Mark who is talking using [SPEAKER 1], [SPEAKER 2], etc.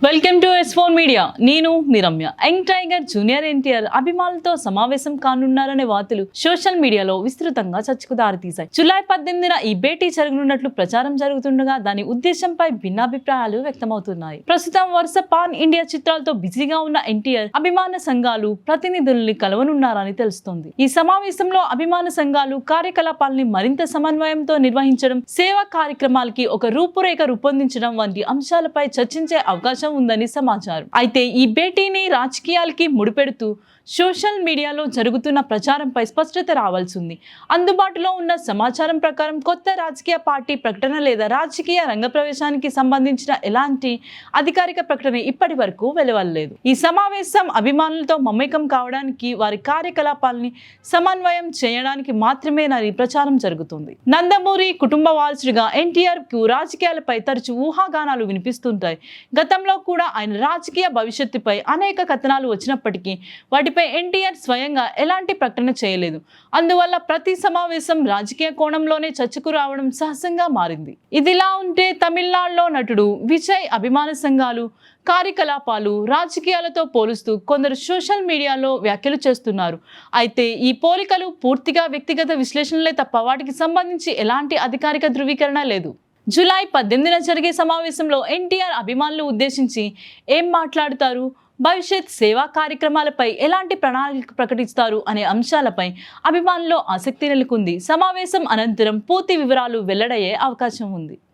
[SPEAKER 1] Welcome to S4 media. నేను మీ Ramya. Young tiger junior NTR అభిమానులతో సమావేశం కానున్నారనే వార్తలు సోషల్ మీడియాలో విస్తృతంగా చర్చకు దారితీశాయి. జూలై 18న ఈ భేటీ జరగనున్నట్లు ప్రచారం జరుగుతుండగా దాని ఉద్దేశంపై భిన్నాభిప్రాయాలు వ్యక్తమవుతున్నాయి. ప్రస్తుతం వరుస పాన్ ఇండియా చిత్రాలతో బిజీగా ఉన్న ఎన్టీఆర్ అభిమాన సంఘాలు ప్రతినిధుల్ని కలవనున్నారని తెలుస్తోంది. ఈ సమావేశంలో అభిమాన సంఘాలు కార్యకలాపాలని మరింత సమన్వయంతో నిర్వహించడం, సేవా కార్యక్రమాలకి ఒక రూపురేఖ రూపొందించడం వంటి అంశాలపై చర్చించే అవకాశం ఉందని సమాచారం. అయితే ఈ భేటీని రాజకీయాలకి ముడిపెడుతూ సోషల్ మీడియాలో జరుగుతున్న ప్రచారంపై స్పష్టత రావాల్సి ఉంది. అందుబాటులో ఉన్న సమాచారం ప్రకారం కొత్త రాజకీయ పార్టీ ప్రకటన లేదా రాజకీయ రంగ ప్రవేశానికి సంబంధించిన ఎలాంటి అధికారిక ప్రకటన ఇప్పటి వరకు వెలువడలేదు. ఈ సమావేశం అభిమానులతో మమేకం కావడానికి, వారి కార్యకలాపాలని సమన్వయం చేయడానికి మాత్రమేనని ప్రచారం జరుగుతుంది. నందమూరి కుటుంబ వారసుడిగా ఎన్టీఆర్ కు రాజకీయాలపై తరచూ ఊహాగానాలు వినిపిస్తుంటాయి. గతంలో కూడా ఆయన రాజకీయ భవిష్యత్తుపై అనేక కథనాలు వచ్చినప్పటికీ వాటిపై ఎన్టీఆర్ స్వయంగా ఎలాంటి ప్రకటన చేయలేదు. అందువల్ల ప్రతి సమావేశం రాజకీయ కోణంలోనే చర్చకు రావడం సహజంగా మారింది. ఇదిలా ఉంటే తమిళనాడులో నటుడు విజయ్ అభిమాన సంఘాలు కార్యకలాపాలు రాజకీయాలతో పోలుస్తూ కొందరు సోషల్ మీడియాలో వ్యాఖ్యలు చేస్తున్నారు. అయితే ఈ పోలికలు పూర్తిగా వ్యక్తిగత విశ్లేషణలే తప్ప వాటికి సంబంధించి ఎలాంటి అధికారిక ధృవీకరణ లేదు. జూలై 18న జరిగే సమావేశంలో ఎన్టీఆర్ అభిమానులు ఉద్దేశించి ఏం మాట్లాడుతారు, భవిష్యత్ సేవా కార్యక్రమాలపై ఎలాంటి ప్రణాళిక ప్రకటిస్తారు అనే అంశాలపై అభిమానుల్లో ఆసక్తి నెలకొంది. సమావేశం అనంతరం పూర్తి వివరాలు వెల్లడయ్యే అవకాశం ఉంది.